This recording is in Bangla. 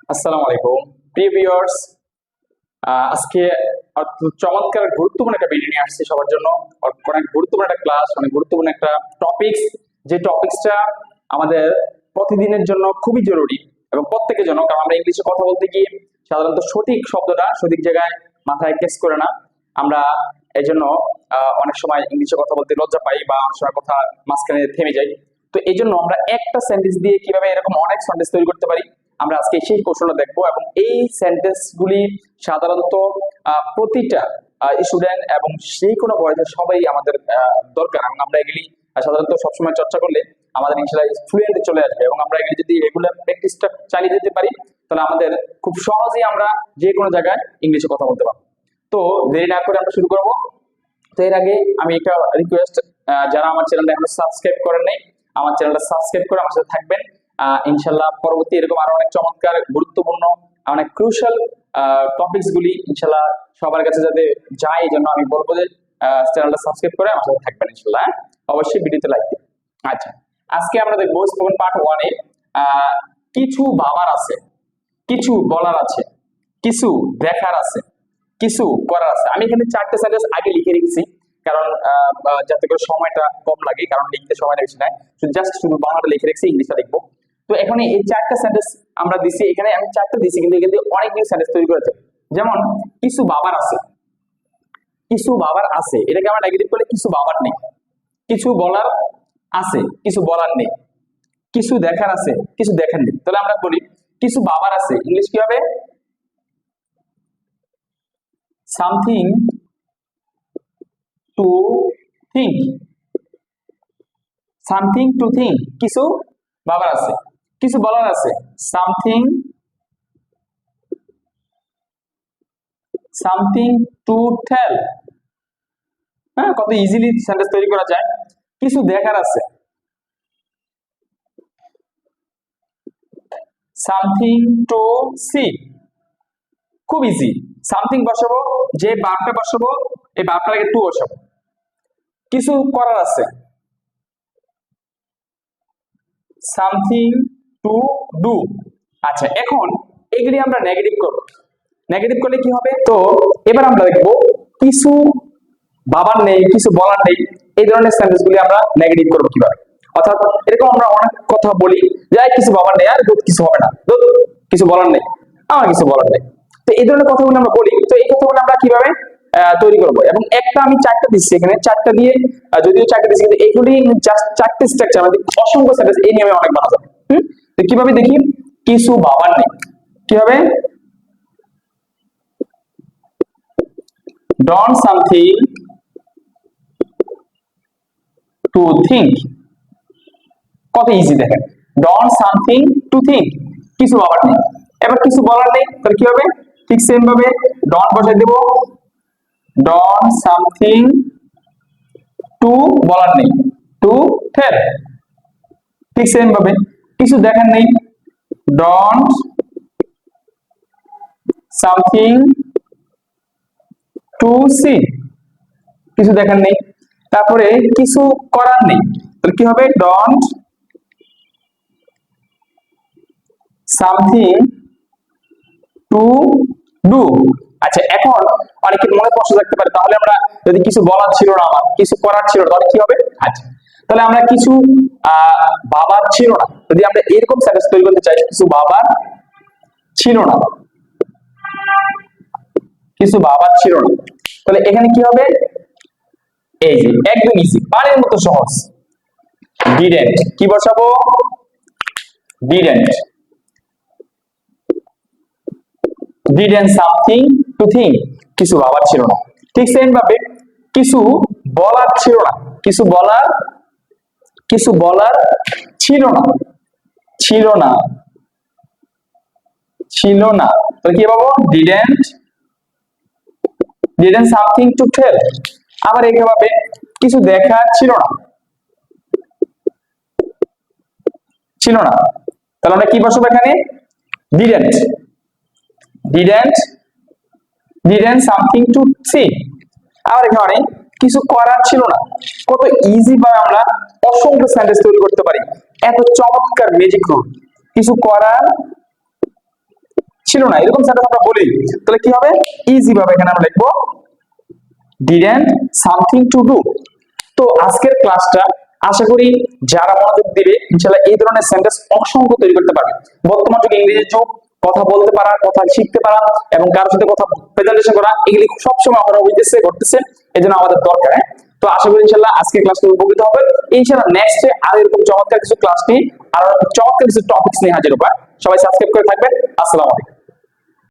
আসসালামু আলাইকুম প্রিয় ভিউয়ার্স। আজকে চমৎকার গুরুত্বপূর্ণ একটা ভিডিও নিয়ে আসছি সবার জন্য। অনেক গুরুত্বপূর্ণ একটা ক্লাস, অনেক গুরুত্বপূর্ণ একটা টপিকস, যে টপিকসটা আমাদের প্রতিদিনের জন্য খুবই জরুরি এবং প্রত্যেকের জন্য। কারণ আমরা ইংলিশে কথা বলতে গিয়ে সাধারণত সঠিক শব্দটা সঠিক জায়গায় মাথায় ক্যাচ করে না। আমরা এই জন্য অনেক সময় ইংলিশে কথা বলতে লজ্জা পাই বা অনেক সময় কথা মাঝখানে থেমে যাই। তো এই জন্য আমরা একটা সেন্টেন্স দিয়ে কিভাবে এরকম অনেক সেন্টেন্স তৈরি করতে পারি আমরা আজকে সেই কৌশলটা দেখবো। এবং এই সেন্টেন্স গুলি সাধারণত প্রতিটা স্টুডেন্ট এবং সেই কোনো বয়সের সবাই আমাদের দরকার, এবং আমরা এগুলি সাধারণত সবসময় চর্চা করলে আমাদের ইনশাআল্লাহ ফ্লুয়েন্ট চলে আসবে। এবং আমরা এগুলি যদি রেগুলার প্র্যাকটিসটা চালিয়ে যেতে পারি তাহলে আমাদের খুব সহজেই আমরা যে কোনো জায়গায় ইংলিশে কথা বলতে পারবো। তো দেরি না করে আমরা শুরু করবো। তো এর আগে আমি একটা রিকোয়েস্ট, যারা আমার চ্যানেলটা এখনো সাবস্ক্রাইব করেন নাই, আমার চ্যানেলটা সাবস্ক্রাইব করে আমার সাথে থাকবেন। ইনশাল্লাহ পরবর্তী এরকম আরো অনেক চমৎকার গুরুত্বপূর্ণ অনেক ক্রুশাল টপিকস গুলি ইনশাল্লাহ সবার কাছে যাতে যায়, এই জন্য আমি বলবো যে চ্যানেলটা সাবস্ক্রাইব করে আমার সাথে থাকবেন ইনশাল্লাহ। অবশ্যই ভিডিওতে লাইক দিন। আচ্ছা, আজকে আমরা দেখবো স্পোকেন পার্ট 1 এ কিছু ভাবার আছে, কিছু বলার আছে, কিছু দেখার আছে, কিছু করার আছে। আমি এখানে 4টে সেন্টেন্স আগে লিখে রেখেছি, কারণ যাতে করে সময়টা কম লাগে, কারণ লিখতে সময় বেশি নাই। জাস্ট শুধু বাংলাটা লিখে রেখেছি, ইংলিশটা লিখবো। তো এখানে এই 4টা সেন্টেন্স আমরা দিছি, এখানে আমি 4টা দিছি, কিন্তু এখানে অনেকগুলো সেন্টেন্স তৈরি করেছে। যেমন কিছু বাবার আছে, কিছু বাবার আছে, এটাকে আমরা নেগেটিভ করলে কিছু বাবার নেই। কিছু বলার আছে, কিছু বলার নেই। কিছু দেখার আছে, কিছু দেখার নেই। তাহলে আমরা বলি কিছু বাবার আছে, ইংলিশ কি হবে? Something to think, something to think. কিছু বাবার আছে, কিছু বলার আছে, সামথিং সামথিং টু টেল। হ্যাঁ, কত ইজিলি সেন্টেন্স তৈরি করা যায়। কিছু দেখার আছে, সামথিং টু সি। খুব ইজি। সামথিং বসাবো, যে ভার্বটা বসাবো এই ভার্বটাকে টু বসাবো। কিছু করার আছে, সামথিং টু ডু। আচ্ছা, এখন এগুলি আমরা নেগেটিভ করব। নেগেটিভ করলে কি হবে? তো এবার আমরা দেখবো কিছু বাবার নেই, কিছু বলার নেই, এই ধরনের সেন্টেন্স গুলি আমরা নেগেটিভ করবো কিভাবে। অর্থাৎ এরকম আমরা অনেক কথা বলি যে কিছু বাবার নেই, আর কিছু হবে না, কিছু বলার নেই, আমার কিছু বলার নেই। তো এই ধরনের কথাগুলো আমরা বলি। তো এই কথাগুলো আমরা কিভাবে তৈরি করবো? এবং একটা আমি 4টা দিচ্ছি, এখানে 4টা দিয়ে যদিও 4টা দিচ্ছি, কিন্তু এগুলি জাস্ট 4টে স্ট্রাকচার, আমাদের অসংখ্য সেন্টেন্স এই নিয়মে অনেক বানা যাবে। তো কিভাবে দেখি? কিছু বাবার নেই কিভাবে? Don't something to think. কত ইজি দেখেন, ডন্ট সামথিং টু থিঙ্ক, কিছু বাবার নেই। এবার কিছু বলার নেই, তাহলে কি হবে? ঠিক সেম ভাবে ডন্ট বসাই দেব, ডন্ট সামথিং টু বলার নেই, টু টেল। ঠিক সেম ভাবে কিছু দেখার নেই, ডন্ট সামথিং টু সি, কিছু দেখার নেই। তারপরে কিছু করার নেই, তাহলে কি হবে? Don't something to do. আচ্ছা, এখন অনেকের মনে প্রশ্ন থাকতে পারে, তাহলে আমরা যদি কিছু বলার ছিল না, আমার কিছু করার ছিল, তাহলে কি হবে? আচ্ছা, তাহলে আমরা কিছু বাবার ছিল না, যদি আমরা এরকম সেন্টেন্স তৈরি করতে চাই, কিছু বাবার ছিল না, কিছু বাবার ছিল না, তাহলে এখানে কি হবে? এই যে একদম ইজি, পানির মতো সহজ। ডিডেন্ট, কি বসাবো? Didn't, didn't something to think, কিছু বাবার ছিল না। ঠিক সেম ভাবে কিছু বলার ছিল না, কিছু বলার ছিল না, ছিল না, ছিল না, তাহলে কি পাবো? Didn't something to tell. আবার এইভাবে কিছু দেখার ছিল না, ছিল না, তাহলে আমরা কি বসাবো এখানে? Didn't something to see. আবার এখানে কিছু করার ছিল না। কত ইজি ভাবে আমরা অসংখ্য সেন্টেন্স তৈরি করতে পারি, এত চমৎকার ম্যাজিক রুল। কিছু করার ছিল না, এরকম সেন্টেন্স আমরা বলি, তাহলে কি হবে, ইজি ভাবে এখানে আমরা লিখবো didn't something to do। তো আজকের ক্লাসটা আশা করি যারা মনোযোগ দিবে ইনশাআল্লাহ এই ধরনের সেন্টেন্স অসংখ্য তৈরি করতে পারবে। বর্তমান যুগে ইংরেজির যুগ, কথা বলতে পারা, কথা শিখতে পারা এবং কারোর সাথে কথা প্রেজেন্টেশন করা, এগুলি সবসময় আমরা হইতেছে ঘটতেছে, এজন্য আমাদের দরকার। হ্যাঁ, তো আশা করি ইনশাআল্লাহ আজকের ক্লাসটা উপকৃত হবে। ইনশাআল্লাহ নেক্সটে আর এরকম চমৎকার কিছু ক্লাস নিয়ে আর চমৎকার কিছু টপিকস নিয়ে হাজির হবো। সবাই সাবস্ক্রাইব করে থাকবেন। আসসালামু আলাইকুম।